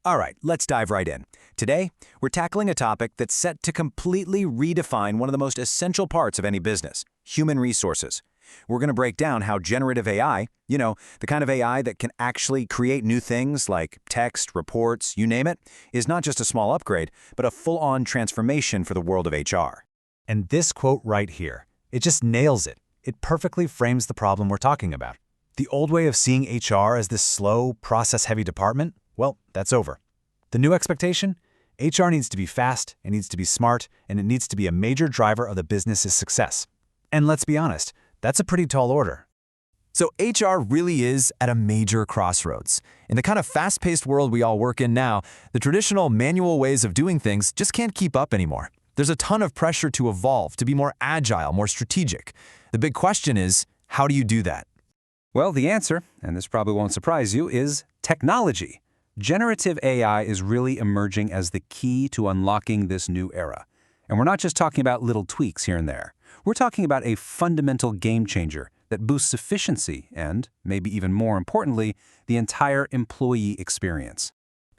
All right, let's dive right in. Today, we're tackling a topic that's set to completely redefine one of the most essential parts of any business, human resources. We're going to break down how generative AI, the kind of AI that can actually create new things like text, reports, you name it, is not just a small upgrade, but a full-on transformation for the world of HR. And this quote right here, it just nails it. It perfectly frames the problem we're talking about. The old way of seeing HR as this slow, process-heavy department, well, that's over. The new expectation? HR needs to be fast, it needs to be smart, and it needs to be a major driver of the business's success. And let's be honest, that's a pretty tall order. So HR really is at a major crossroads. In the kind of fast-paced world we all work in now, the traditional manual ways of doing things just can't keep up anymore. There's a ton of pressure to evolve, to be more agile, more strategic. The big question is, how do you do that? Well, the answer, and this probably won't surprise you, is technology. Generative AI is really emerging as the key to unlocking this new era. And we're not just talking about little tweaks here and there. We're talking about a fundamental game changer that boosts efficiency and, maybe even more importantly, the entire employee experience.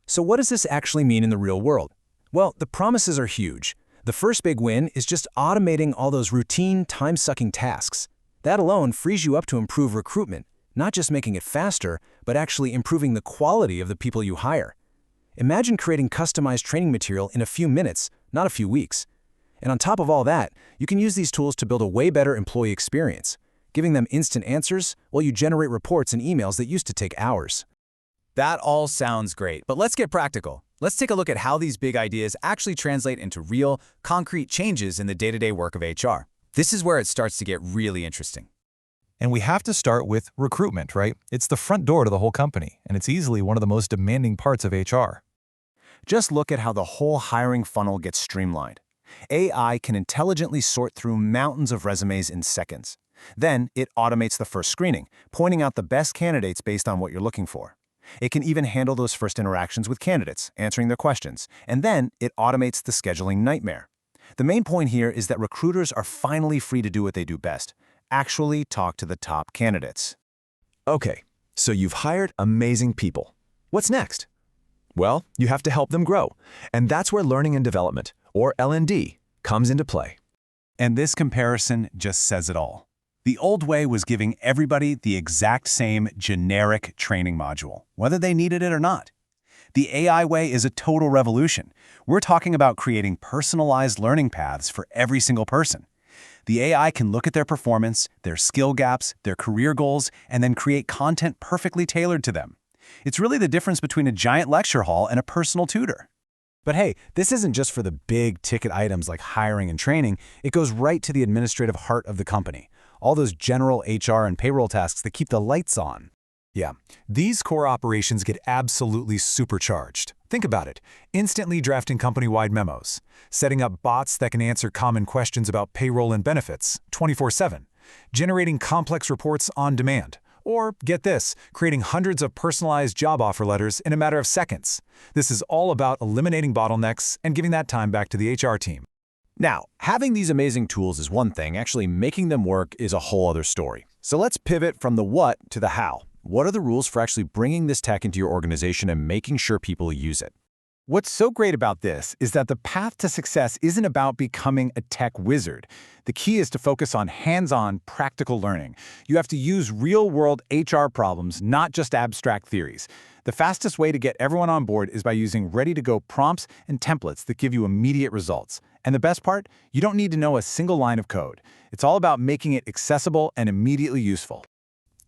So what does this actually mean in the real world? Well, the promises are huge. The first big win is just automating all those routine, time-sucking tasks. That alone frees you up to improve recruitment, not just making it faster, but actually improving the quality of the people you hire. Imagine creating customized training material in a few minutes, not a few weeks. And on top of all that, you can use these tools to build a way better employee experience, giving them instant answers while you generate reports and emails that used to take hours. That all sounds great, but let's get practical. Let's take a look at how these big ideas actually translate into real, concrete changes in the day-to-day work of HR. This is where it starts to get really interesting. And we have to start with recruitment, right? It's the front door to the whole company, and it's easily one of the most demanding parts of HR. Just look at how the whole hiring funnel gets streamlined. AI can intelligently sort through mountains of resumes in seconds. Then, it automates the first screening, pointing out the best candidates based on what you're looking for. It can even handle those first interactions with candidates, answering their questions, and then it automates the scheduling nightmare. The main point here is that recruiters are finally free to do what they do best, actually talk to the top candidates. Okay, so you've hired amazing people. What's next? Well, you have to help them grow, and that's where learning and development, or L&D, comes into play. And this comparison just says it all. The old way was giving everybody the exact same generic training module, whether they needed it or not. The AI way is a total revolution. We're talking about creating personalized learning paths for every single person. The AI can look at their performance, their skill gaps, their career goals, and then create content perfectly tailored to them. It's really the difference between a giant lecture hall and a personal tutor. But hey, this isn't just for the big ticket items like hiring and training. It goes right to the administrative heart of the company. All those general HR and payroll tasks that keep the lights on. Yeah, these core operations get absolutely supercharged. Think about it. Instantly drafting company-wide memos, setting up bots that can answer common questions about payroll and benefits 24/7, generating complex reports on demand, or, get this, creating hundreds of personalized job offer letters in a matter of seconds. This is all about eliminating bottlenecks and giving that time back to the HR team. Now, having these amazing tools is one thing, actually making them work is a whole other story. So let's pivot from the what to the how. What are the rules for actually bringing this tech into your organization and making sure people use it? What's so great about this is that the path to success isn't about becoming a tech wizard. The key is to focus on hands-on, practical learning. You have to use real-world HR problems, not just abstract theories. The fastest way to get everyone on board is by using ready-to-go prompts and templates that give you immediate results. And the best part? You don't need to know a single line of code. It's all about making it accessible and immediately useful.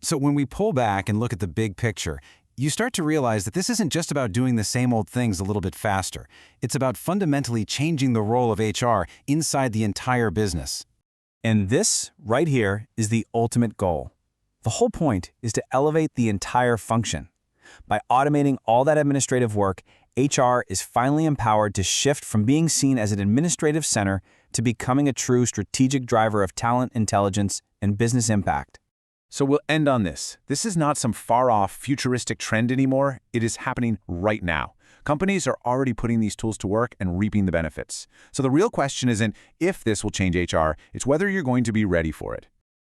So when we pull back and look at the big picture, you start to realize that this isn't just about doing the same old things a little bit faster. It's about fundamentally changing the role of HR inside the entire business. And this, right here, is the ultimate goal. The whole point is to elevate the entire function. By automating all that administrative work, HR is finally empowered to shift from being seen as an administrative center to becoming a true strategic driver of talent, intelligence, and business impact. So we'll end on this. This is not some far-off futuristic trend anymore. It is happening right now. Companies are already putting these tools to work and reaping the benefits. So the real question isn't if this will change HR, it's whether you're going to be ready for it.